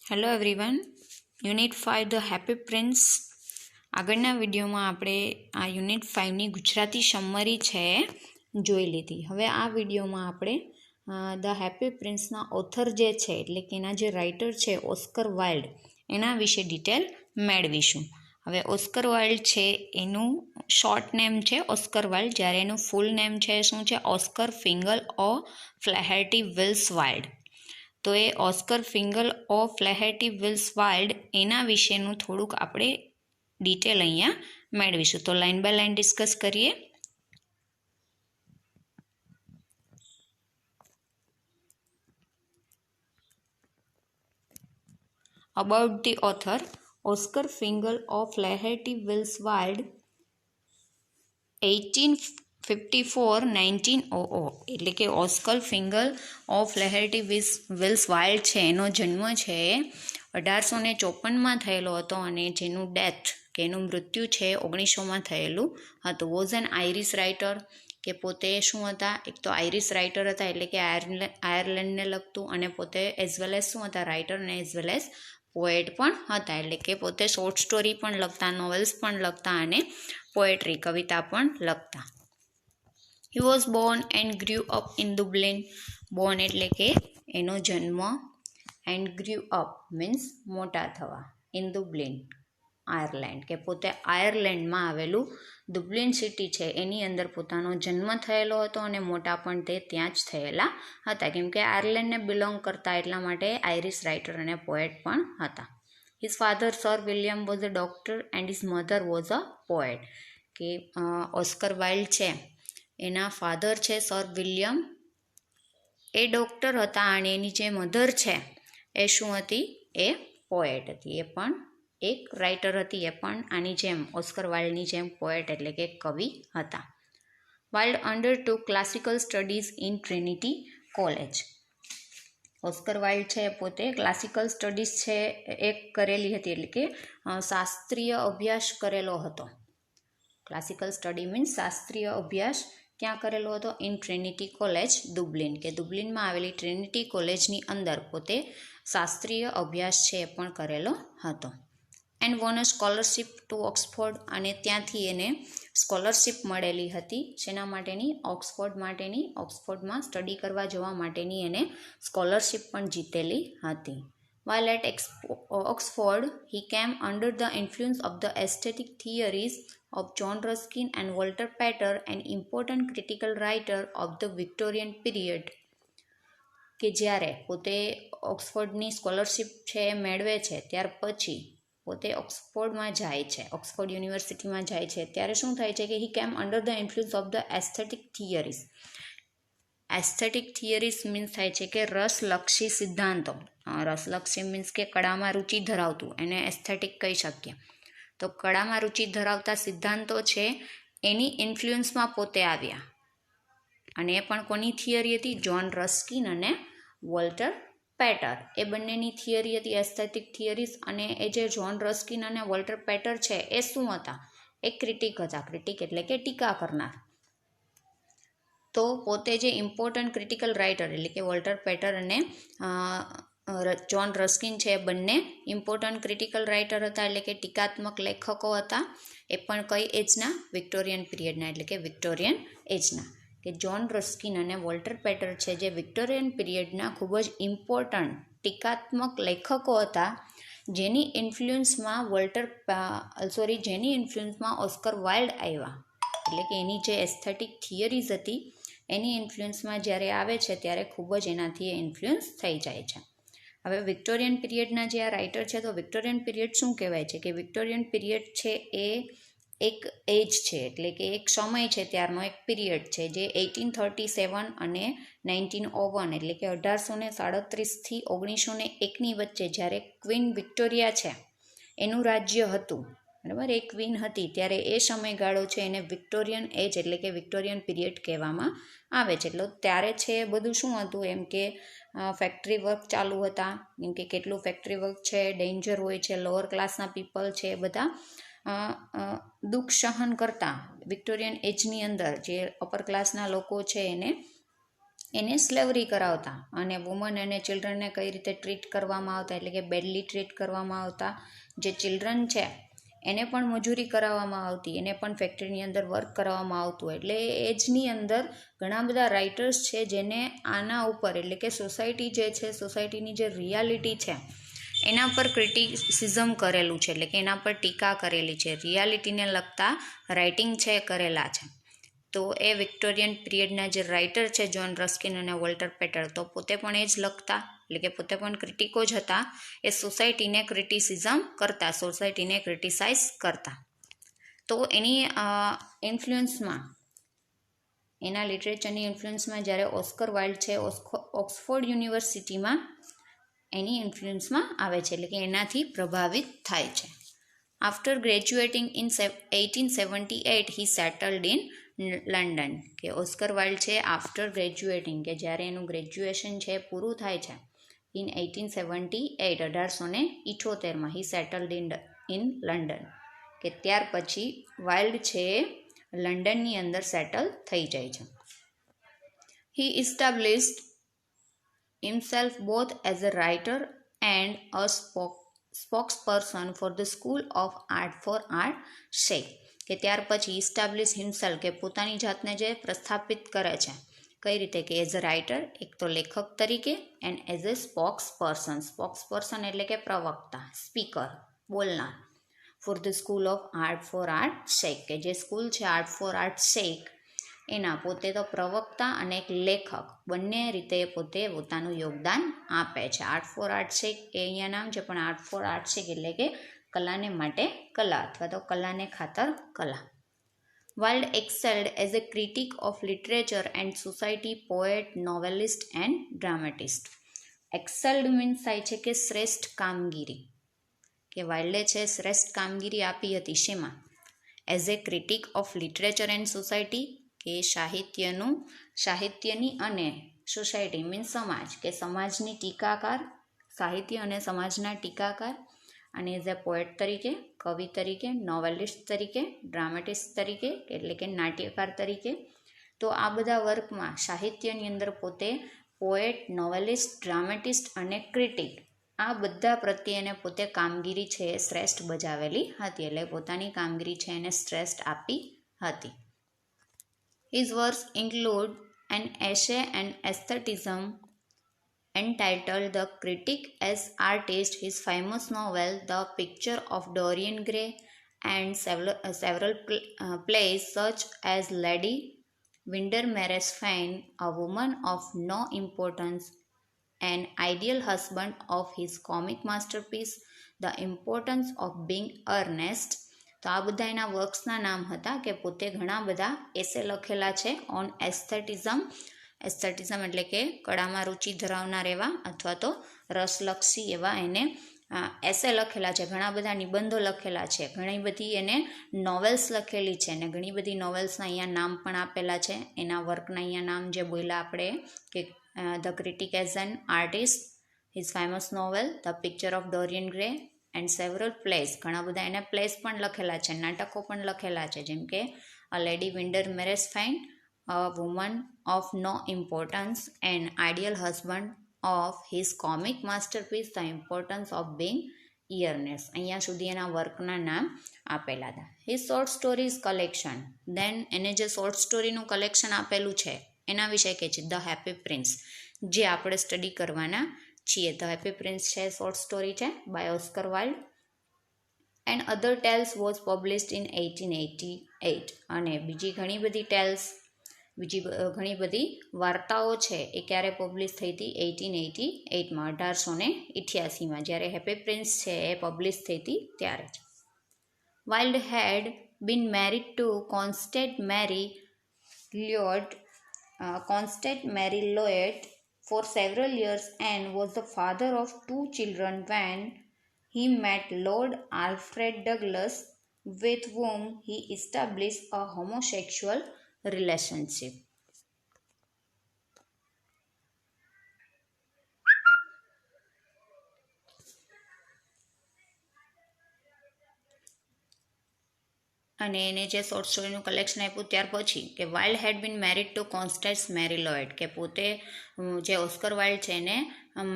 Hello everyone, unit 5 the happy prince. આગળના વિડીયોમાં આપણે આ યુનિટ 5ની ગુજરાતી સમરી છે જોઈ લીધી. હવે આ વિડીયોમાં આપણે ધ હેપી પ્રિન્સના ઓથર જે છે એટલે કે એના જે રાઇટર છે ઓસ્કર વાઇલ્ડ એના વિશે ડિટેલ મેળવીશું. હવે ઓસ્કર વાઇલ્ડ છે એનું શોર્ટ નેમ છે ઓસ્કર વાઇલ્ડ, જ્યારે એનું ફૂલ નેમ છે શું છે? Oscar Fingal O'Flahertie Wills Wilde. તો એ Oscar Fingal O'Flahertie Wills Wilde એના વિશેનું થોડુંક આપણે ડિટેલ અહીંયા મેળવીશું. તો લાઇન બાય લાઇન ડિસ્કસ કરીએ. About the author. Oscar Fingal O'Flahertie Wills Wilde 1854-1900 એટલે કે Oscar Fingal of Flahertie Wills Wilde છે એનો જન્મ છે 1854માં થયેલો હતો અને જેનું ડેથ કે એનું મૃત્યુ છે 1900માં થયેલું હતું. વોઝ એન આઇરિશ રાઇટર કે પોતે શું હતા? એક તો આઇરિશ રાઇટર હતા એટલે કે આયર્લેન્ડને લગતું, અને પોતે એઝ વેલ એઝ શું હતા? રાઇટર અને એઝ વેલ એઝ પોએટ પણ હતા, એટલે કે પોતે શોર્ટ સ્ટોરી પણ લખતા, નોવેલ્સ પણ લખતા અને પોએટ્રી કવિતા પણ લખતા. He was born and grew up in Dublin. Born એટલે કે એનો જન્મ, એન્ડ ગ્રુ અપ મીન્સ મોટા થવા, ઇન દુબલિન આયર્લેન્ડ કે પોતે આયર્લેન્ડમાં આવેલું દુબલિન સિટી છે એની અંદર પોતાનો જન્મ થયેલો હતો અને મોટા પણ તે ત્યાં જ થયેલા હતા, કેમ કે આયર્લેન્ડને બિલોંગ કરતા એટલા માટે આઇરિશ રાઇટર અને પોએટ પણ હતા. His father sir William was a doctor and his mother was a poet. કે ઓસ્કર વાઇલ્ડ છે એના ફાધર છે સર વિલિયમ, એ ડૉક્ટર હતા અને એની જે મધર છે એ શું હતી? એ પોએટ હતી. એ પણ એક રાઇટર હતી, એ પણ આની જેમ ઓસ્કર વાઇલ્ડની જેમ પોએટ એટલે કે કવિ હતા. Wilde undertook classical studies in Trinity College. Oscar Wilde છે પોતે ક્લાસિકલ સ્ટડીઝ છે એ કરેલી હતી, એટલે કે શાસ્ત્રીય અભ્યાસ કરેલો હતો. ક્લાસિકલ સ્ટડી મીન્સ શાસ્ત્રીય અભ્યાસ ક્યાં કરેલો હતો? ઇન ટ્રિનિટી કોલેજ દુબલિન, કે દુબલિનમાં આવેલી ટ્રિનિટી કોલેજની અંદર પોતે શાસ્ત્રીય અભ્યાસ છે એ પણ કરેલો હતો. And won a scholarship to Oxford, અને ત્યાંથી એને સ્કોલરશિપ મળેલી હતી. શેના માટેની? ઓક્સફોર્ડ માટેની. ઓક્સફોર્ડમાં સ્ટડી કરવા જવા માટેની એને સ્કોલરશિપ પણ જીતેલી હતી. While at Oxford, he came under the influence of the aesthetic theories of John Ruskin and Walter Pater, an important critical writer of the Victorian period. કે જ્યારે પોતે ઓક્સફોર્ડની સ્કોલરશિપ છે એ મેળવે છે ત્યાર પછી પોતે ઓક્સફોર્ડમાં જાય છે, ઓક્સફોર્ડ યુનિવર્સિટીમાં જાય છે, ત્યારે શું થાય છે કે હી કેમ under the influence of the aesthetic theories. Aesthetic theories means થાય છે કે રસલક્ષી સિદ્ધાંતો. રસલક્ષી મીન્સ કે કળામાં રુચિ ધરાવતું, એને એસ્થેટિક કહી શકીએ. તો કળામાં રુચિ ધરાવતા સિદ્ધાંતો છે એની ઇન્ફ્લુઅન્સમાં પોતે આવ્યા, અને એ પણ કોની થિયરી હતી? જોન રસ્કિન અને વોલ્ટર પેટર, એ બંનેની થિયરી હતી એસ્થેટિક થિયરીઝ. અને એ જે જોન રસ્કિન અને વોલ્ટર પેટર છે એ શું હતા? એ ક્રિટિક હતા. ક્રિટિક એટલે કે ટીકા કરનાર. તો પોતે જે ઇમ્પોર્ટન્ટ ક્રિટિકલ રાઇટર એટલે કે વોલ્ટર પેટર અને જોન રસ્કિન છે એ બંને ઇમ્પોર્ટન્ટ ક્રિટિકલ રાઇટર હતા, એટલે કે ટીકાત્મક લેખકો હતા. એ પણ કઈ એજના? વિક્ટોરિયન પીરિયડના, એટલે કે વિક્ટોરિયન એજના. કે જોન રસ્કિન અને વોલ્ટર પેટર છે જે વિક્ટોરિયન પીરિયડના ખૂબ જ ઇમ્પોર્ટન્ટ ટીકાત્મક લેખકો હતા, જેની ઇન્ફ્લુઅન્સમાં જેની ઇન્ફ્લુઅન્સમાં ઓસ્કર વાઇલ્ડ આવ્યા. એટલે કે એની જે એસ્થેટિક થિયરીઝ હતી એની ઇન્ફ્લુઅન્સમાં જ્યારે આવે છે ત્યારે ખૂબ જ એનાથી એ ઇન્ફ્લુઅન્સ થઈ જાય છે. હવે વિક્ટોરિયન પીરિયડના જે આ રાઇટર છે, તો વિક્ટોરિયન પીરિયડ શું કહેવાય છે? કે વિક્ટોરિયન પીરિયડ છે એ એક એજ છે, એટલે કે એક સમય છે, ત્યારનો એક પીરિયડ છે જે 1837 અને 1901 એટલે કે 1837થી 1901ની વચ્ચે જ્યારે ક્વીન વિક્ટોરિયા છે એનું રાજ્ય હતું, બરાબર, એ ક્વીન હતી, ત્યારે એ સમયગાળો છે એને વિક્ટોરિયન એજ એટલે કે વિક્ટોરિયન પીરિયડ કહેવામાં આવે છે. એટલે ત્યારે છે બધું શું હતું? એમ કે ફેક્ટરી વર્ક ચાલુ હતા, કેમ કે કેટલું ફેક્ટરી વર્ક છે, ડેન્જર હોય છે, લોઅર ક્લાસના પીપલ છે એ બધા દુઃખ સહન કરતા વિક્ટોરિયન એજની અંદર. જે અપર ક્લાસના લોકો છે એને એને સ્લેવરી કરાવતા અને વુમન અને ચિલ્ડ્રનને કઈ રીતે ટ્રીટ કરવામાં આવતા, એટલે કે બેડલી ટ્રીટ કરવામાં આવતા. જે ચિલ્ડ્રન છે એને પણ મજૂરી કરાવવામાં આવતી, એને પણ ફેક્ટરીની અંદર વર્ક કરાવવામાં આવતું. એટલે એજની અંદર ઘણા બધા રાઇટર્સ છે જેને આના ઉપર, એટલે કે સોસાયટી જે છે, સોસાયટીની જે રિયાલિટી છે એના પર ક્રિટિસિઝમ કરેલું છે, એટલે કે એના પર ટીકા કરેલી છે, રિયાલિટીને લગતા રાઇટિંગ છે કરેલા છે. તો એ વિક્ટોરિયન પીરિયડના જે રાઇટર છે જ્હોન રસ્કિન અને વોલ્ટર પેટલ, તો પોતે પણ એ જ લખતા, એટલે કે પોતે પણ ક્રિટિકો જ હતા. એ સોસાયટીને ક્રિટિસિઝમ કરતા, સોસાયટીને ક્રિટિસાઇઝ કરતા. તો એની ઇન્ફ્લુઅન્સમાં, એના લિટરેચરની ઇન્ફ્લુઅન્સમાં જ્યારે ઓસ્કર વાઇલ્ડ છે ઓક્સફોર્ડ યુનિવર્સિટીમાં એની ઇન્ફ્લુઅન્સમાં આવે છે, એટલે કે એનાથી પ્રભાવિત થાય છે. After graduating in 1878 he settled in London. કે ઓસ્કર વાઇલ્ડ છે આફ્ટર ગ્રેજ્યુએટિંગ, કે જ્યારે એનું ગ્રેજ્યુએશન છે પૂરું થાય છે ઇન 1878, 1878માં હી સેટલડ ઇન લંડન, કે ત્યાર પછી વાઇલ્ડ છે લંડનની અંદર સેટલ થઈ જાય છે. હી ઇસ્ટાબ્લિશ્ડ himself both as a writer and a spokesperson for the School of Art for Art's sake. કે ત્યાર પછી ઇસ્ટાબ્લિશ હિમસેલ્ફ, કે પોતાની જાતને જે પ્રસ્થાપિત કરે છે કઈ રીતે, કે એઝ અ રાઇટર, એક તો લેખક તરીકે, એન્ડ એઝ અ સ્પોક્સપર્સન. સ્પોક્સપર્સન એટલે કે પ્રવક્તા, સ્પીકર, બોલનાર. For the school of art for art sake, કે જે સ્કૂલ છે આર્ટ ફોર આર્ટ શેક એના પોતે તો પ્રવક્તા અને એક લેખક, બંને રીતે પોતે પોતાનું યોગદાન આપે છે. આર્ટ ફોર આર્ટ શેક એ અહીંયા નામ છે, પણ આર્ટ ફોર આર્ટ શેક એટલે કે કલાને માટે કલા, અથવા તો કલાને ખાતર કલા. Wilde excelled as a critic of literature and society, poet, novelist and dramatist. Excelled means થાય છે કે શ્રેષ્ઠ કામગીરી, કે વાઇલ્ડે છે શ્રેષ્ઠ કામગીરી આપી હતી. શેમાં? As a critic of literature and society, કે સાહિત્યની અને સોસાયટી મીન્સ સમાજ, કે સમાજની ટીકાકાર, સાહિત્ય અને સમાજના ટીકાકાર. અને એઝ એ પોએટ તરીકે, કવિ તરીકે, નોવેલિસ્ટ તરીકે, ડ્રામેટિસ્ટ તરીકે, એટલે કે નાટ્યકાર તરીકે. તો આ બધા વર્કમાં સાહિત્યની અંદર પોતે પોએટ, નોવેલિસ્ટ, ડ્રામેટિસ્ટ અને ક્રિટિક, આ બધા પ્રત્યે એને પોતે કામગીરી છે એ શ્રેષ્ઠ બજાવેલી હતી, એટલે પોતાની કામગીરી છે એને શ્રેષ્ઠ આપી હતી. His works include an essay on aesthetism entitled The Critic as Artist, his famous novel The Picture of Dorian Gray, and several plays such as Lady Windermere's Fane, A Woman of No Importance, An Ideal Husband of his comic masterpiece, The Importance of Being Earnest. તો આ બધા એના વર્ક્સના નામ હતા, કે પોતે ઘણા બધા એસે લખેલા છે ઓન એસ્થેટિઝમ. એસ્થેટિઝમ એટલે કે કળામાં રુચિ ધરાવનાર એવા, અથવા તો રસલક્ષી એવા એને એસે લખેલા છે, ઘણા બધા નિબંધો લખેલા છે, ઘણી બધી એને નોવેલ્સ લખેલી છે, અને ઘણી બધી નોવેલ્સના અહીંયા નામ પણ આપેલા છે. એના વર્કના અહીંયા નામ જે બોલ્યા આપણે, કે the critic as an artist, his famous novel the picture of Dorian Gray, and several place, ઘણા બધા એને પ્લેસ પણ લખેલા છે, નાટકો પણ લખેલા છે, જેમ કે a lady Windermere's fine, a woman of no importance, and ideal husband of his comic masterpiece, the importance of being earnest. અહીંયા સુધી એના વર્કના નામ આપેલા હતા. His short stories collection, then એને જે શોર્ટ સ્ટોરીનું કલેક્શન આપેલું છે એના વિશે કહે છે ધ હેપી પ્રિન્સ, જે આપણે સ્ટડી કરવાના છીએ. ધ હેપી પ્રિન્સ છે શોર્ટ સ્ટોરી છે by Oscar Wilde. And other tales was published in 1888. અને બીજી ઘણી બધી ટેલ્સ, બીજી ઘણી બધી વાર્તાઓ છે એ ક્યારે પબ્લિશ થઈ હતી? 1888માં, 1888માં, જ્યારે હેપી પ્રિન્સ છે એ પબ્લિશ થઈ હતી ત્યારે જ. Wilde had been married to Constance Mary Lloyd for several years and was the father of 2 children when he met Lord Alfred Douglas, with whom he established a homosexual relationship. અને એને જે short સ્ટોરીનું collection આપ્યું ત્યાર પછી કે wild had bin married two કોન્સ્ટેન્સ Mary Lloyd, કે પોતે જે ઓસ્કર વાઇલ્ડ છે એને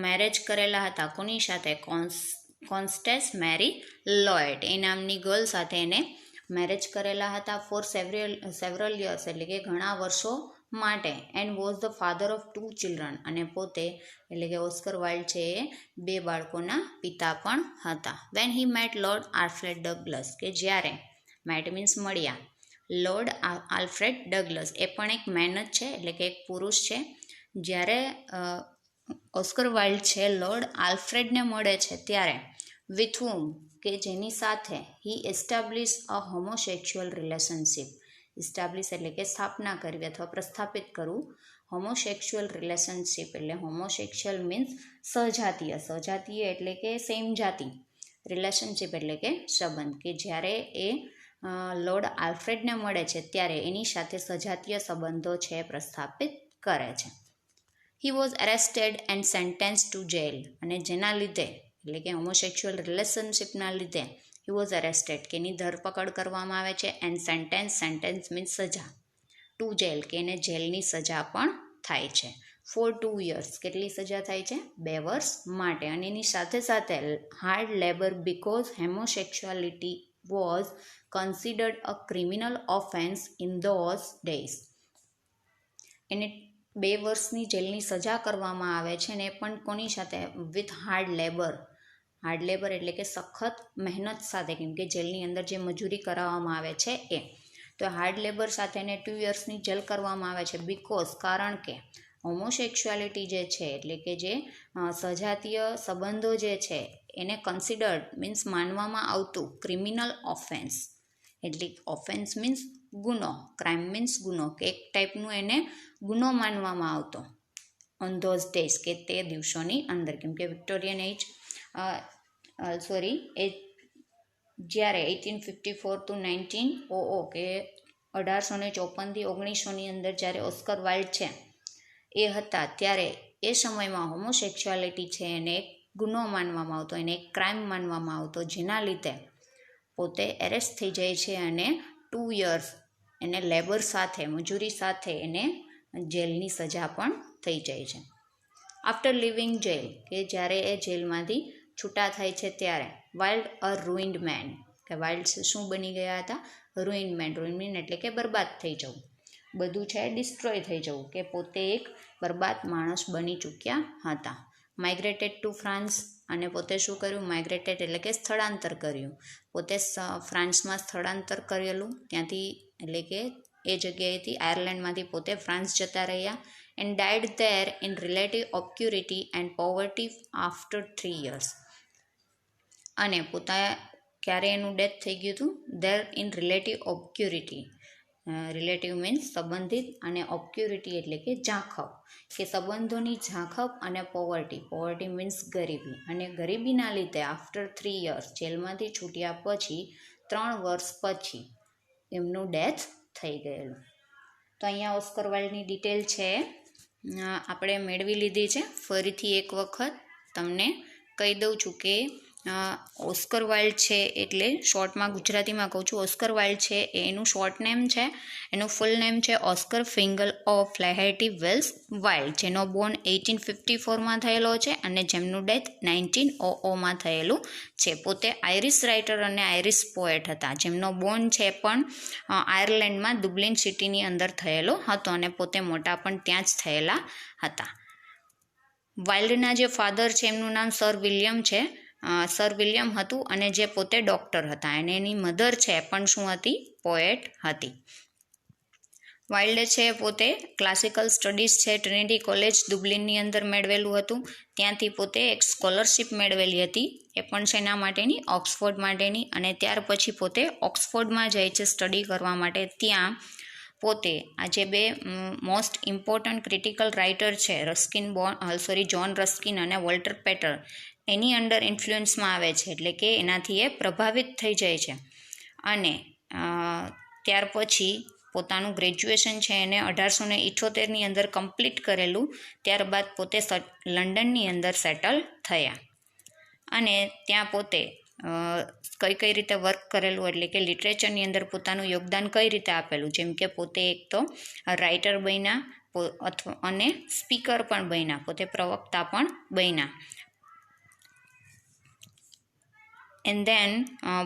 મેરેજ કરેલા હતા કોની સાથે, કોન્સ્ટેન્સ મેરી લોયડ એ નામની ગર્લ સાથે એને મેરેજ કરેલા હતા ફોર સેવરલ યર્સ, એટલે કે ઘણા વર્ષો માટે. And was the father of 2 children, અને પોતે એટલે કે ઓસ્કર વાઇલ્ડ છે એ 2 બાળકોના પિતા પણ હતા. When he mat lord Alfred ડગલસ, કે જ્યારે મેટ મીન્સ મળ્યા, લોર્ડ આલ્ફ્રેડ ડગલસ એ પણ એક મેન જ છે, એટલે કે એક પુરુષ છે. જ્યારે ઓસ્કર વાઇલ્ડ છે લોર્ડ આલ્ફ્રેડને મળે છે ત્યારે વિથ હુમ, કે જેની સાથે હી એસ્ટાબ્લિશ અ હોમોસેક્સ્યુઅલ રિલેશનશિપ, ઇસ્ટાબ્લિશ એટલે કે સ્થાપના કરવી અથવા પ્રસ્થાપિત કરવું. હોમોસેક્સ્યુઅલ રિલેશનશિપ એટલે હોમોસેક્સ્યુઅલ મીન્સ સહજાતીય, સહજાતીય એટલે કે સેમ જાતિ, રિલેશનશિપ એટલે કે સંબંધ, કે જ્યારે એ લોર્ડ આલ્ફ્રેડને મળે છે ત્યારે એની સાથે સજાતીય સંબંધો છે પ્રસ્થાપિત કરે છે. He was arrested and sentence to jail, અને જેના લીધે એટલે કે હોમોસેક્સ્યુઅલ રિલેશનશિપના લીધે હી વોઝ એરેસ્ટેડ, કે એની ધરપકડ કરવામાં આવે છે, એન્ડ સેન્ટેન્સ મીન્સ સજા, ટુ જેલ કે એને જેલની સજા પણ થાય છે. ફોર 2 years, કેટલી સજા થાય છે, 2 વર્ષ માટે. અને એની સાથે સાથે hard labour because homosexuality was considered a criminal offence in those days. એને 2 વર્ષની જેલની સજા કરવામાં આવે છે, ને એ પણ કોની સાથે, with hard labour. Hard labour એટલે કે સખત મહેનત સાથે, કેમ કે જેલની અંદર જે મજૂરી કરાવવામાં આવે છે એ. તો હાર્ડ લેબર સાથે એને 2 yearsની જેલ કરવામાં આવે છે. બીકોઝ, કારણ કે હોમોસેક્સ્યુઆલિટી જે છે એટલે કે જે સજાતીય સંબંધો જે છે એને કન્સિડર્ડ મીન્સ માનવામાં આવતું ક્રિમિનલ ઓફેન્સ, એટલે ઓફેન્સ મીન્સ ગુનો, ક્રાઇમ મીન્સ ગુનો, કે એક ટાઈપનું એને ગુનો માનવામાં આવતો ઓન ધોઝ ડેઝ, કે તે દિવસોની અંદર. કેમ કે વિક્ટોરિયન એજ એ જ્યારે 1854 to 1900 કે 1854 થી 1900ની અંદર જ્યારે ઓસ્કર વાઇલ્ડ છે એ હતા ત્યારે એ સમયમાં હોમોસેક્સ્યુઆલિટી છે એને એક ગુનો માનવામાં આવતો, એને એક ક્રાઇમ માનવામાં આવતો, જેના લીધે પોતે એરેસ્ટ થઈ જાય છે અને 2 years એને લેબર સાથે, મજૂરી સાથે એને જેલની સજા પણ થઈ જાય છે. આફ્ટર લિવિંગ જેલ, કે જ્યારે એ જેલમાંથી છૂટા થાય છે ત્યારે વાઇલ્ડ અ રૂઇન્ડ મેન, કે વાઇલ્ડ શું બની ગયા હતા, રૂઇન્ડ મેન. રૂઇન્ડ મેન એટલે કે બરબાદ થઈ જવું, બધું છે ડિસ્ટ્રોય થઈ જવું, કે પોતે એક બરબાદ માણસ બની ચૂક્યા હતા. માઇગ્રેટેડ ટુ ફ્રાન્સ, અને પોતે શું કર્યું, માઇગ્રેટેડ એટલે કે સ્થળાંતર કર્યું, પોતે ફ્રાન્સમાં સ્થળાંતર કરેલું, ત્યાંથી એટલે કે એ જગ્યાએથી આયર્લેન્ડમાંથી પોતે ફ્રાન્સ જતા રહ્યા. And died there in relative obscurity and poverty after 3 years, અને પોતા ક્યારે એનું ડેથ થઈ ગયું હતું, there in relative obscurity, relative means સંબંધિત, અને ઓબ્સ્ક્યુરિટી એટલે કે ઝાંખપ, કે સંબંધોની ઝાંખપ, અને પોવર્ટી મીન્સ ગરીબી, અને ગરીબીના લીધે આફ્ટર 3 years જેલમાંથી છૂટ્યા પછી 3 વર્ષ પછી એમનું ડેથ થઈ ગયેલું. તો અહીંયા ઓસ્કર વાઇલ્ડની ડિટેલ છે આપણે મેળવી લીધી છે. ફરીથી એક વખત તમને કહી દઉં છું કે ઓસ્કર વાઇલ્ડ છે એટલે શોર્ટમાં ગુજરાતીમાં કહું છું, ઓસ્કર વાઇલ્ડ છે એનું શોર્ટ નેમ છે, એનું ફૂલ નેમ છે Oscar Fingal of લેહેર્ટી Wales wild, જેનો બોર્ન 1854માં થયેલો છે અને જેમનું ડેથ 1900માં થયેલું છે. પોતે આયરિશ રાઇટર અને આયરિશ પોએટ હતા, જેમનો બોર્ન છે પણ આયર્લેન્ડમાં દુબ્લિન સિટીની અંદર થયેલો હતો, અને પોતે મોટા પણ ત્યાં જ થયેલા હતા. વાઇલ્ડના જે ફાધર છે એમનું નામ સર વિલિયમ હતું, અને જે પોતે ડૉક્ટર હતા, અને એની મધર છે પણ શું હતી, પોએટ હતી. વાઇલ્ડે છે પોતે ક્લાસિકલ સ્ટડીઝ છે ટ્રિનિટી કોલેજ દુબ્લિનની અંદર મેળવેલું હતું, ત્યાંથી પોતે એક સ્કોલરશિપ મેળવેલી હતી, એ પણ છે એના માટેની, ઓક્સફોર્ડ માટેની, અને ત્યાર પછી પોતે ઓક્સફોર્ડમાં જાય છે સ્ટડી કરવા માટે. ત્યાં પોતે આ જે 2 મોસ્ટ ઇમ્પોર્ટન્ટ ક્રિટિકલ રાઇટર છે જોન રસ્કિન અને વોલ્ટર પેટર, એની અંડર ઇન્ફ્લુઅન્સમાં આવે છે, એટલે કે એનાથી એ પ્રભાવિત થઈ જાય છે. અને ત્યાર પછી પોતાનું ગ્રેજ્યુએશન છે એને 1878ની અંદર કમ્પ્લીટ કરેલું. ત્યારબાદ પોતે લંડનની અંદર સેટલ થયા, અને ત્યાં પોતે કઈ કઈ રીતે વર્ક કરેલું, એટલે કે લિટરેચરની અંદર પોતાનું યોગદાન કઈ રીતે આપેલું, જેમ કે પોતે એક તો રાઇટર બન્યા અને સ્પીકર પણ બન્યા, પોતે પ્રવક્તા પણ બન્યા. એન્ડ ધેન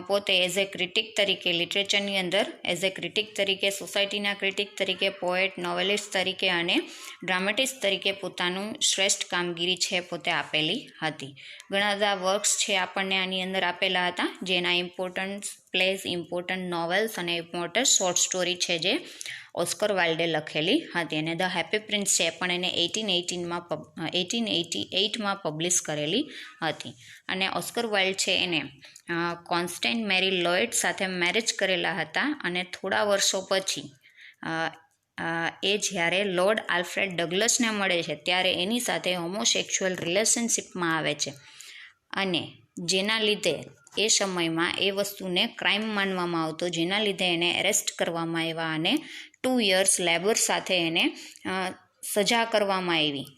પોતે એઝ એ ક્રિટિક તરીકે લિટરેચરની અંદર એઝ એ ક્રિટિક તરીકે, સોસાયટીના ક્રિટિક તરીકે, પોએટ, નોવેલિસ્ટ તરીકે અને ડ્રામેટિસ્ટ તરીકે પોતાનું શ્રેષ્ઠ કામગીરી છે પોતે આપેલી હતી. ઘણા બધા વર્ક્સ છે આપણને આની અંદર આપેલા હતા, જેના ઇમ્પોર્ટન્ટ પ્લેઝ, ઇમ્પોર્ટન્ટ નોવેલ્સ અને ઇમ્પોર્ટન્ટ શોર્ટ સ્ટોરી છે જે ઓસ્કર વાઇલ્ડે લખેલી હતી. અને ધ હેપી પ્રિન્સ છે પણ એને 1888માં પબ્લિશ કરેલી હતી. અને ઓસ્કર વાઇલ્ડ છે એને કોન્સ્ટન્ટ મેરી લોઇડ સાથે મેરેજ કરેલા હતા. અને થોડા વર્ષો પછી એ જ્યારે લોર્ડ આલ્ફ્રેડ ડગલસને મળે છે ત્યારે એની સાથે હોમોસેક્સ્યુઅલ રિલેશનશિપમાં આવે છે, અને જેના લીધે એ સમયમાં એ વસ્તુને ક્રાઇમ માનવામાં આવતો, જેના લીધે એને એરેસ્ટ કરવામાં આવ્યા અને 2 years લેબર સાથે એને સજા કરવામાં આવી.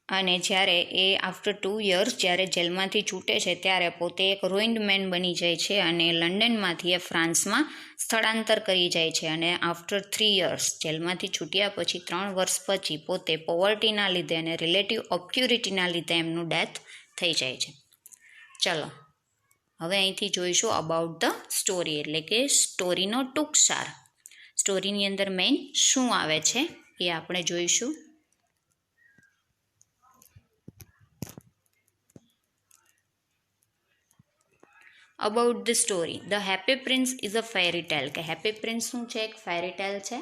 અને જ્યારે એ આફ્ટર 2 years જ્યારે જેલમાંથી છૂટે છે ત્યારે પોતે એક રૂઇન્ડ મેન બની જાય છે અને લંડનમાંથી એ ફ્રાન્સમાં સ્થળાંતર કરી જાય છે. અને આફ્ટર 3 years જેલમાંથી છૂટ્યા પછી 3 વર્ષ પછી પોતે પોવર્ટીના લીધે અને રિલેટિવ ઓબ્સ્ક્યુરિટીના લીધે એમનું ડેથ થઈ જાય છે. ચલો હવે અહીંથી જોઈશું અબાઉટ ધ સ્ટોરી, એટલે કે સ્ટોરીનો ટૂંક સાર. સ્ટોરીની અંદર મેઇન શું આવે છે એ આપણે જોઈશું. About the story. The happy prince is a fairy tale, કે હેપી પ્રિન્સ શું છે? એક ફેરી ટેલ છે.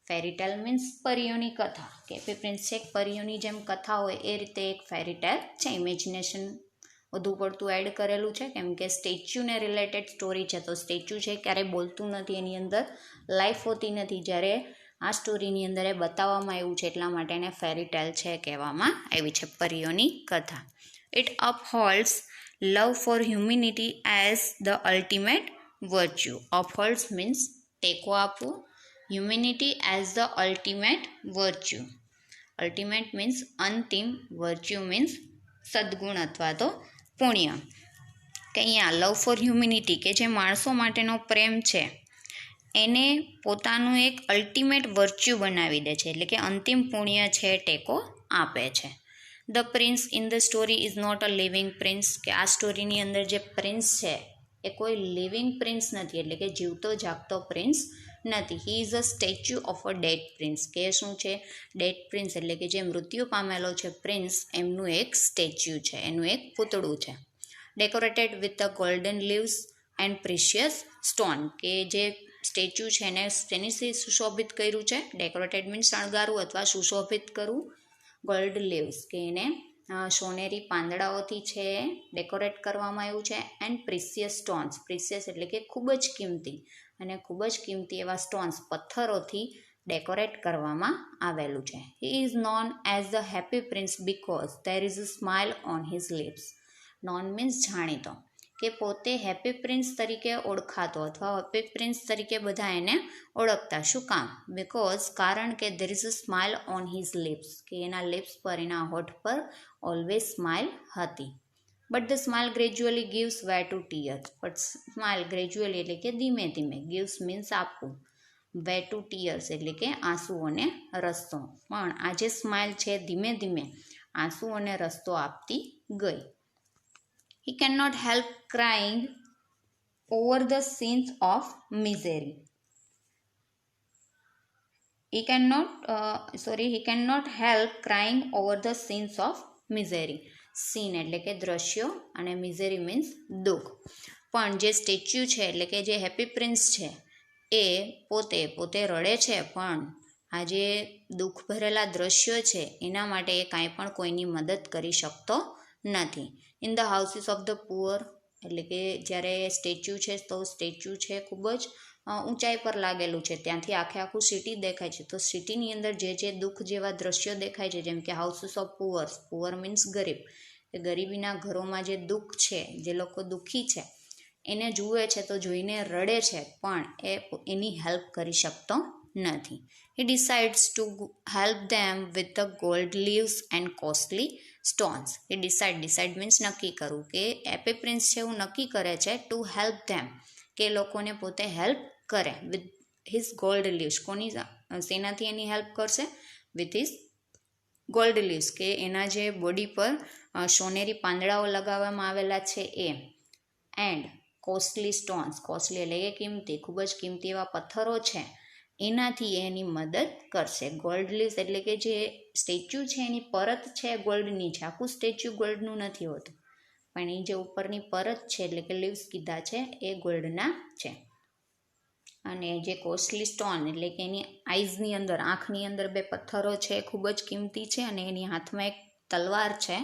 ફેરી ટેલ મીન્સ પરીઓની કથા, કે હેપી પ્રિન્સ છે એક પરીઓની જેમ કથા હોય એ રીતે એક ફેરી ટેલ છે. ઇમેજિનેશન વધુ પડતું એડ કરેલું છે, કેમ કે સ્ટેચ્યુને રિલેટેડ સ્ટોરી છે, તો સ્ટેચ્યુ છે ક્યારેય બોલતું નથી, એની અંદર લાઈફ હોતી નથી, જ્યારે આ સ્ટોરીની અંદર એ બતાવવામાં આવ્યું છે એટલા માટે એને ફેરી ટેલ છે કહેવામાં આવી છે, પરીઓની કથા. It upholds love for humanity as the ultimate virtue. Upholds means ટેકો આપવું, humanity as the ultimate virtue. Ultimate means અંતિમ, વર્ચ્યુ મીન્સ સદગુણ અથવા તો પુણ્ય. કે અહીંયા લવ ફોર હ્યુમેનિટી, કે જે માણસો માટેનો પ્રેમ છે એને પોતાનું એક અલ્ટિમેટ વર્ચ્યુ બનાવી દે છે, એટલે કે અંતિમ પુણ્ય છે ટેકો આપે છે. The prince in the story is not a living prince, કે આ સ્ટોરીની અંદર જે પ્રિન્સ છે એ કોઈ લિવિંગ પ્રિન્સ નથી, એટલે કે જીવતો જાગતો પ્રિન્સ નથી. He is a statue of a dead prince, કે શું છે? ડેડ પ્રિન્સ, એટલે કે જે મૃત્યુ પામેલો છે પ્રિન્સ, એમનું એક સ્ટેચ્યુ છે, એનું એક પૂતળું છે. Decorated with the golden leaves and precious stone, કે જે સ્ટેચ્યુ છે એને શેનીથી સુશોભિત કર્યું છે? ડેકોરેટેડ મીન્સ શણગારવું અથવા સુશોભિત કરવું. ગોલ્ડ લીવ્સ, કે એને સોનેરી પાંદડાઓથી છે ડેકોરેટ કરવામાં આવ્યું છે. એન્ડ પ્રિશિયસ સ્ટોન્સ, પ્રિશિયસ એટલે કે ખૂબ જ કિંમતી, અને ખૂબ જ કિંમતી એવા સ્ટોન્સ, પથ્થરોથી ડેકોરેટ કરવામાં આવેલું છે. He is known as the happy prince because there is a smile on his lips. Non means જાણીતો, કે પોતે હેપી પ્રિન્સ તરીકે ઓળખાતો અથવા હેપી પ્રિન્સ તરીકે બધા એને ઓળખતા. શું કામ? બિકોઝ, કારણ કે there is a smile on his lips, કે એના લિપ્સ પર, એના હોઠ પર ઓલવેઝ સ્માઇલ હતી. But the smile gradually gives way to tears, but smile gradually એટલે કે ધીમે ધીમે, ગિવ્સ મીન્સ આપવું, વે ટુ ટીયર્સ એટલે કે આંસુઓને રસ્તો, પણ આ જે સ્માઇલ છે ધીમે ધીમે આંસુઓને રસ્તો આપતી ગઈ. He cannot help crying over the scenes of misery. He cannot help crying over the scenes of misery. Scene એટલે કે દ્રશ્યો અને મિઝેરી મીન્સ દુઃખ. પણ જે સ્ટેચ્યુ છે એટલે કે જે હેપી પ્રિન્સ છે એ પોતે રડે છે, પણ આ જે દુઃખ ભરેલા દ્રશ્યો છે એના માટે એ કાંઈ પણ કોઈની મદદ કરી શકતો નથી. In the houses of the poor, એટલે કે જ્યારે સ્ટેચ્યુ છે તો સ્ટેચ્યુ છે ખૂબ જ ઊંચાઈ પર લાગેલું છે, ત્યાંથી આખું સિટી દેખાય છે, તો સિટીની અંદર જે દુઃખ જેવા દ્રશ્યો દેખાય છે, જેમ કે હાઉસીસ ઓફ પુઅર મીન્સ ગરીબ, કે ગરીબીના ઘરોમાં જે દુઃખ છે, જે લોકો દુઃખી છે એને જુએ છે તો જોઈને રડે છે, પણ એ એની હેલ્પ કરી શકતો નથી. He decides to help them with the gold leaves and costly stones. A decide means નક્કી કરવું, કે હેપી પ્રિન્સ છે એવું નક્કી કરે છે ટુ હેલ્પ ધેમ, કે લોકોને પોતે હેલ્પ કરે વિથ હિઝ ગોલ્ડ લીવ્સ. શેનાથી એની હેલ્પ કરશે? વિથ હિઝ ગોલ્ડ લીવ્સ, કે એના જે બોડી પર સોનેરી પાંદડાઓ લગાવવામાં આવેલા છે એ, એન્ડ કોસ્ટલી સ્ટોન્સ, કોસ્ટલી એટલે કે કિંમતી, ખૂબ જ કિંમતી એવા પથ્થરો છે, એનાથી એની મદદ કરશે. ગોલ્ડ લીવ્સ એટલે કે જે સ્ટેચ્યુ છે એની પરત છે ગોલ્ડની છે, આખું સ્ટેચ્યુ ગોલ્ડનું નથી હોતું, પણ એ જે ઉપરની પરત છે એટલે કે લીવ્સ કીધા છે એ ગોલ્ડના છે. અને જે કોસ્ટલી સ્ટોન એટલે કે એની આઈઝની અંદર, આંખની અંદર બે પથ્થરો છે, ખૂબ જ કિંમતી છે, અને એની હાથમાં એક તલવાર છે,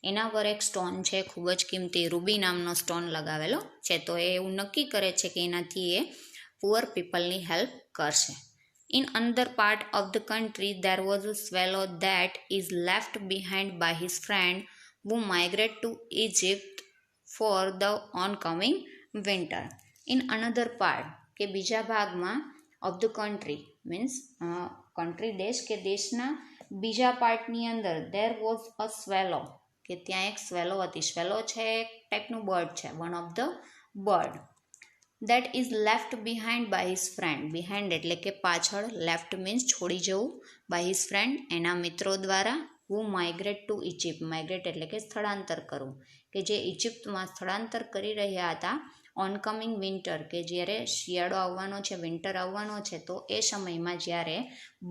એના પર એક સ્ટોન છે ખૂબ જ કિંમતી, રૂબી નામનો સ્ટોન લગાવેલો છે. તો એ એવું નક્કી કરે છે કે એનાથી એ પુઅર પીપલની હેલ્પ કરશે. In another part of the country there was a swallow that is left behind by his friend who migrate to Egypt for the oncoming winter. In another part, કે બીજા ભાગમાં, of the country means country દેશ, કે દેશના બીજા પાર્ટની અંદર, there was a સ્વેલો, કે ત્યાં એક સ્વેલો હતી. સ્વેલો છે એક ટાઈપનું બર્ડ છે, one of the bird, that is left behind by his friend. Behind એટલે કે પાછળ, લેફ્ટ મીન્સ છોડી જવું, બાય હિઝ ફ્રેન્ડ એના મિત્રો દ્વારા, હુ માઇગ્રેટ ટુ ઇજિપ્ત, માઇગ્રેટ એટલે કે સ્થળાંતર કરવું, કે જે ઇજિપ્તમાં સ્થળાંતર કરી રહ્યા હતા. ઓનકમિંગ વિન્ટર, કે જ્યારે શિયાળો આવવાનો છે, વિન્ટર આવવાનો છે, તો એ સમયમાં જ્યારે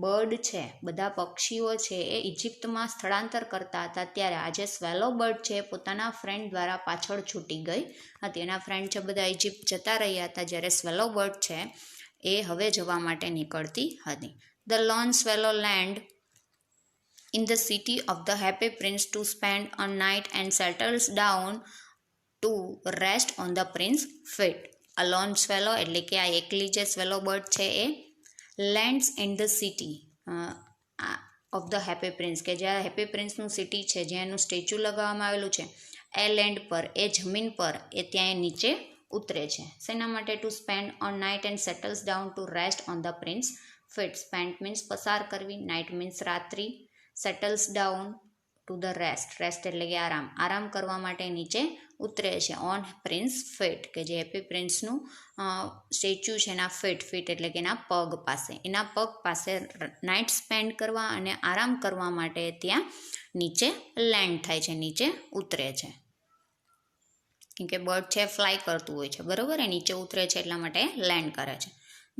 બર્ડ છે, બધા પક્ષીઓ છે એ ઇજિપ્તમાં સ્થળાંતર કરતા હતા, ત્યારે આજે સ્વેલો બર્ડ છે પોતાના ફ્રેન્ડ દ્વારા પાછળ છૂટી ગઈ હતી. એના ફ્રેન્ડ છે બધા ઇજિપ્ત જતા રહ્યા હતા, જ્યારે સ્વેલો બર્ડ છે એ હવે જવા માટે નીકળતી હતી. The lone swallow land in the city of the happy prince to spend a night and settles down to rest on the prince feet. A lone swallow એટલે કે આ એકલી જે સ્વેલો બર્ડ છે એ lands in the city of the happy prince, કે જ્યાં happy પ્રિન્સનું city છે, જ્યાં એનું સ્ટેચ્યુ લગાવવામાં આવેલું છે, એ લેન્ડ પર, એ જમીન પર એ ત્યાં એ નીચે ઉતરે છે. શેના માટે? To spend a night and settles down to rest on the prince feet. Spend means પસાર કરવી, નાઇટ મીન્સ રાત્રિ, settles down to the rest, rest એટલે કે આરામ, આરામ કરવા માટે નીચે ઉતરે છે. ઓન પ્રિન્સ ફીટ, કે જે હેપી પ્રિન્સનું સ્ટેચ્યુ છે એના ફીટ, ફીટ એટલે કે એના પગ પાસે, એના પગ પાસે નાઇટ સ્પેન્ડ કરવા અને આરામ કરવા માટે ત્યાં નીચે લેન્ડ થાય છે, નીચે ઉતરે છે. કેમ કે બર્ડ છે ફ્લાય કરતું હોય છે, બરાબર, એ નીચે ઉતરે છે એટલા માટે લેન્ડ કરે છે.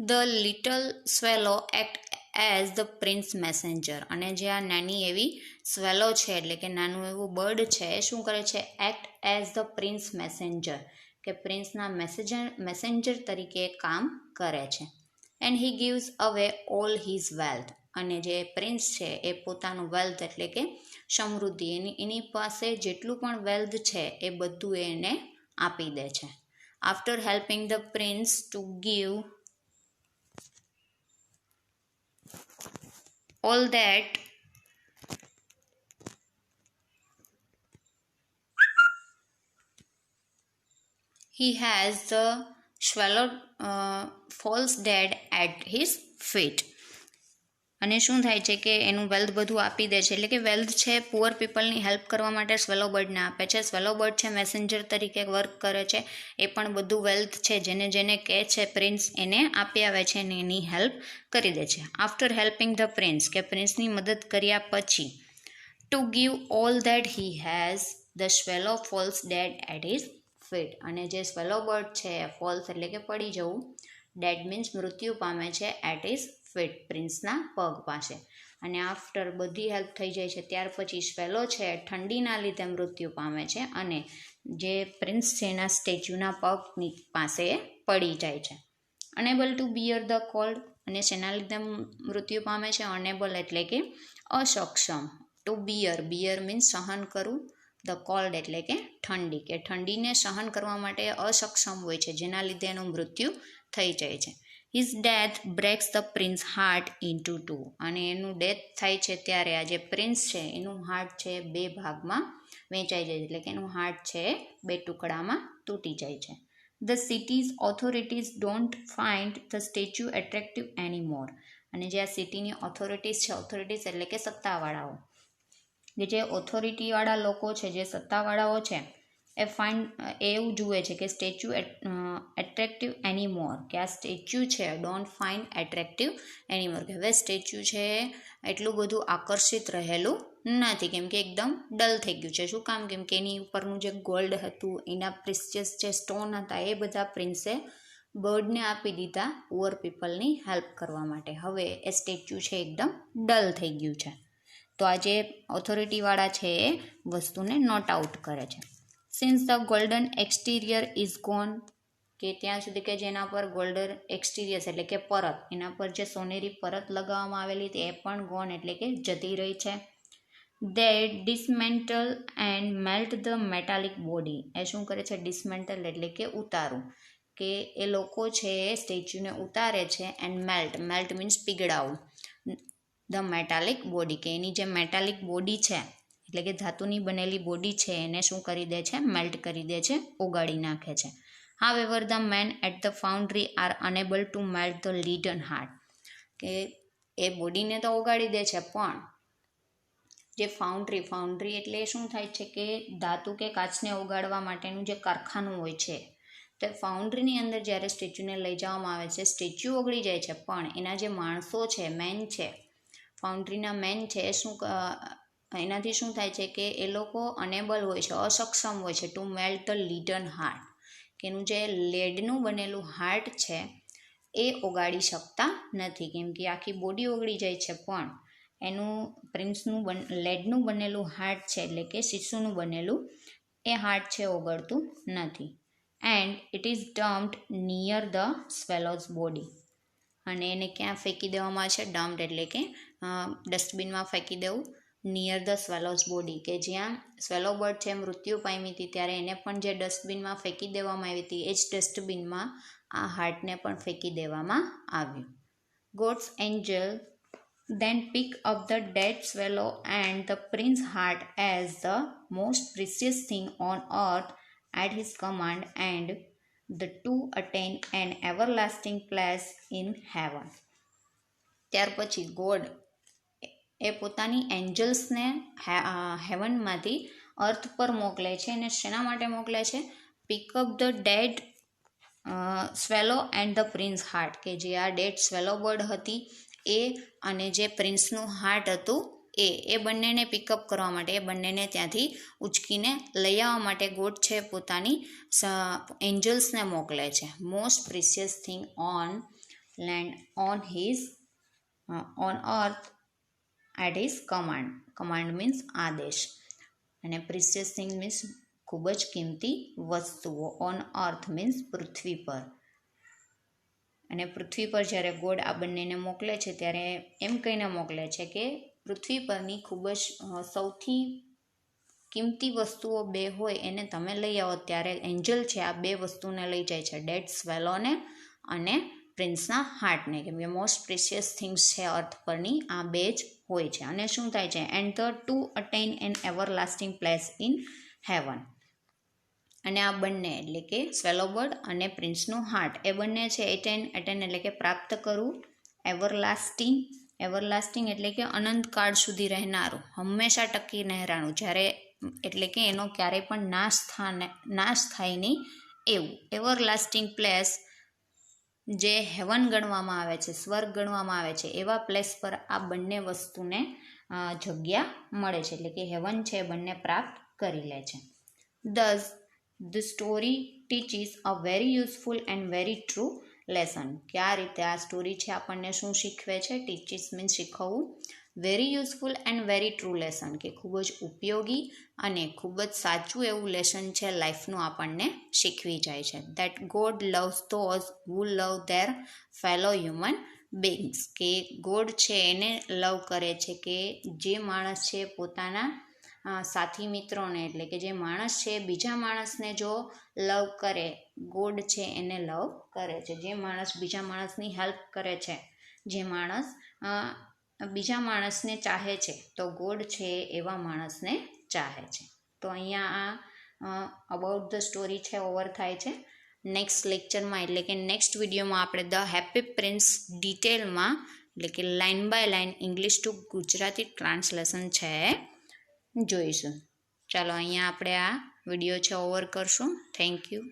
The little swallow act as the prince messenger, અને જે આ નાની એવી સ્વેલો છે એટલે કે નાનું એવું બર્ડ છે એ શું કરે છે? Act as the prince messenger, કે પ્રિન્સના મેસેન્જર તરીકે કામ કરે છે. એન્ડ હી ગિવ્સ અવે ઓલ હિઝ વેલ્થ, અને જે પ્રિન્સ છે એ પોતાનું વેલ્થ એટલે કે સમૃદ્ધિ, એની પાસે જેટલું પણ વેલ્થ છે એ બધું એને આપી દે છે. After helping the prince to give all that he has, the swallow falls dead at his feet. અને શું થાય છે કે એનું વેલ્થ બધું આપી દે છે, એટલે કે વેલ્થ છે પુઅર પીપલની હેલ્પ કરવા માટે સ્વેલો બર્ડને આપે છે. સ્વેલો બર્ડ છે મેસેન્જર તરીકે વર્ક કરે છે, એ પણ બધું વેલ્થ છે જેને જેને કહે છે પ્રિન્સ એને આપી આવે છે અને એની હેલ્પ કરી દે છે. આફ્ટર હેલ્પિંગ ધ પ્રિન્સ, કે પ્રિન્સની મદદ કર્યા પછી, to give all that he has, the swallow falls dead at his feet, અને જે સ્વેલો બર્ડ છે ફોલ્સ એટલે કે પડી જવું, ડેડ મીન્સ મૃત્યુ પામે છે, એટ હિઝ ફીટ પ્રિન્સના પગ પાસે. અને આફ્ટર બધી હેલ્પ થઈ જાય છે ત્યાર પછી સ્વેલો છે ઠંડીના લીધે મૃત્યુ પામે છે, અને જે પ્રિન્સ છે એના સ્ટેચ્યુના પગની પાસે પડી જાય છે. Unable to bear the cold, અને શેના લીધે મૃત્યુ પામે છે? અનેબલ એટલે કે અસક્ષમ, ટુ બિયર, બિયર મીન્સ સહન કરવું, ધ કોલ્ડ એટલે કે ઠંડી, કે ઠંડીને સહન કરવા માટે અસક્ષમ હોય છે, જેના લીધે એનું મૃત્યુ થઈ જાય છે. His death breaks the prince heart into two, અને એનું ડેથ થાય છે ત્યારે આ જે પ્રિન્સ છે એનું હાર્ટ છે બે ભાગમાં વેચાઈ જાય છે, એટલે કે એનું હાર્ટ છે બે ટુકડામાં તૂટી જાય છે. The cities authorities don't find the statue attractive એનીમોર, અને જે આ સિટીની ઓથોરિટીઝ છે, ઓથોરિટીઝ એટલે કે સત્તાવાળાઓ, કે જે ઓથોરિટીવાળા લોકો છે, જે સત્તાવાળાઓ છે, એ એવું જુએ છે કે સ્ટેચ્યુ એટ્રેક્ટિવ એનીમોર, કે આ સ્ટેચ્યુ છે ડોન્ટ ફાઇન્ડ એટ્રેક્ટિવ એનીમોર, કે હવે સ્ટેચ્યુ છે એટલું બધું આકર્ષિત રહેલું નથી, કેમ કે એકદમ ડલ થઈ ગયું છે. શું કામ? કેમ કે એની ઉપરનું જે ગોલ્ડ હતું, એના પ્રિસિયસ જે સ્ટોન હતા, એ બધા પ્રિન્સે બર્ડને આપી દીધા પુઅર પીપલની હેલ્પ કરવા માટે. હવે એ સ્ટેચ્યુ છે એકદમ ડલ થઈ ગયું છે. તો આ જે ઓથોરિટીવાળા છે એ વસ્તુને નોટ આઉટ કરે છે. Since the golden exterior is gone, કે ત્યાં સુધી કે જેના પર ગોલ્ડન એક્સટિરિયર એટલે કે પરત, એના પર જે સોનેરી પરત લગાવવામાં આવેલી હતી એ પણ ગોન એટલે કે જતી રહી છે. They dismantle and melt the metallic body, એ શું કરે છે? ડિસમેન્ટલ એટલે કે ઉતારું, કે એ લોકો છે એ સ્ટેચ્યુને ઉતારે છે. એન્ડ મેલ્ટ મીન્સ પીગળાવું, ધ મેટાલિક બોડી, કે એની જે મેટાલિક બોડી છે એટલે કે ધાતુની બનેલી બોડી છે એને શું કરી દે છે? મેલ્ટ કરી દે છે, ઓગાળી નાખે છે. However, the men at the foundry are unable to melt the leaden heart, કે એ બોડીને તો ઓગાળી દે છે, પણ જે ફાઉન્ડ્રી એટલે શું થાય છે કે ધાતુ કે કાચને ઓગાળવા માટેનું જે કારખાનું હોય છે, તો ફાઉન્ડ્રીની અંદર જ્યારે સ્ટેચ્યુને લઈ જવામાં આવે છે, સ્ટેચ્યુ ઓગળી જાય છે, પણ એના જે માણસો છે, મેન છે, ફાઉન્ડ્રીના મેન છે, એનાથી શું થાય છે કે એ લોકો અનેબલ હોય છે, અસક્ષમ હોય છે ટુ મેલ્ટ ધ લીડન હાર્ટ, કે એનું જે લેડનું બનેલું હાર્ટ છે એ ઓગાળી શકતા નથી, કેમ કે આખી બોડી ઓગળી જાય છે, પણ એનું પ્રિન્સનું લેડનું બનેલું હાર્ટ છે એટલે કે શીશુનું બનેલું એ હાર્ટ છે ઓગળતું નથી. And it is dumped near the swallow's body, અને એને ક્યાં ફેંકી દેવામાં છે? ડમ્પ્ડ એટલે કે ડસ્ટબિનમાં ફેંકી દેવું. નિયર ધ સ્વેલોઝ બોડી, કે જ્યાં સ્વેલો બર્ડ છે મૃત્યુ પામી હતી ત્યારે એને પણ જે ડસ્ટબિનમાં ફેંકી દેવામાં આવી હતી, એ જ ડસ્ટબિનમાં આ હાર્ટને પણ ફેંકી દેવામાં આવ્યું. Gods Angel then pick up the dead swallow and the prince's heart as the most precious thing on earth at his command, and the two attain an everlasting place in heaven. ત્યાર પછી God એ પોતાની એન્જલ્સને હેવનમાંથી અર્થ પર મોકલે છે, અને શેના માટે મોકલે છે? Pick up the dead swallow and the prince heart, કે જે આ ડેડ સ્વેલો બર્ડ હતી એ અને જે પ્રિન્સનું હાર્ટ હતું એ બંનેને પિકઅપ કરવા માટે, એ બંનેને ત્યાંથી ઉચકીને લઈ આવવા માટે ગોડ છે પોતાની એન્જલ્સને મોકલે છે. Most precious thing on land on earth at his command means આદેશ, અને પ્રિસિયસ થિંગ મીન્સ ખૂબ જ કિંમતી વસ્તુઓ, ઓન અર્થ મીન્સ પૃથ્વી પર. અને પૃથ્વી પર જ્યારે ગોડ આ બંનેને મોકલે છે ત્યારે એમ કહીને મોકલે છે કે પૃથ્વી પરની ખૂબ જ સૌથી કિંમતી વસ્તુઓ બે હોય એને તમે લઈ આવો. ત્યારે એન્જલ છે આ બે વસ્તુને લઈ જાય છે, ડેડ સ્વેલોને અને પ્રિન્સના હાર્ટને, કેમ કે મોસ્ટ પ્રિશિયસ થિંગ્સ છે અર્થ પરની આ બે જ હોય છે. અને શું થાય છે? And the two attain an everlasting place in heaven, અને આ બંને એટલે કે સ્વેલો બર્ડ અને પ્રિન્સનું હાર્ટ એ બંને છે એટેન એટલે કે પ્રાપ્ત કરવું, એવરલાસ્ટિંગ એટલે કે અનંતકાળ સુધી રહેનારું, હંમેશા ટકી રહેનારું, જ્યારે એટલે કે એનો ક્યારેય પણ નાશ થાય નહીં એવું. એવરલાસ્ટિંગ પ્લેસ જે હેવન ગણવામાં આવે છે, સ્વર્ગ ગણવામાં આવે છે, એવા પ્લેસ પર આ બંને વસ્તુને જગ્યા મળે છે, એટલે કે હેવન છે બંને પ્રાપ્ત કરી લે છે. Thus, the story teaches a very useful and very true lesson, કે આ રીતે આ સ્ટોરી છે આપણને શું શીખવે છે? ટીચીસ મીન્સ શીખવવું, very useful and very true lesson, કે ખૂબ જ ઉપયોગી અને ખૂબ જ સાચું એવું લેસન છે લાઈફનું, આપણને શીખવી જાય છે. That God loves those who love their fellow human beings, કે ગોડ છે એને લવ કરે છે, કે જે માણસ છે પોતાના સાથી મિત્રોને, એટલે કે જે માણસ છે બીજા માણસને જો લવ કરે, ગોડ છે એને લવ કરે છે. જે માણસ બીજા માણસની હેલ્પ કરે છે, જે માણસ બીજા માણસને ચાહે છે, તો ગોડ છે એવા માણસને ચાહે છે. તો અહીંયા આ અબાઉટ ધ સ્ટોરી છે ઓવર થાય છે. નેક્સ્ટ લેક્ચરમાં એટલે કે નેક્સ્ટ વિડીયોમાં આપણે ધ હેપી પ્રિન્સ ડિટેલમાં એટલે કે line by line English to Gujarati translation છે જોઈશું. ચાલો અહીંયા આપણે આ વિડીયો છે ઓવર કરશું. Thank you.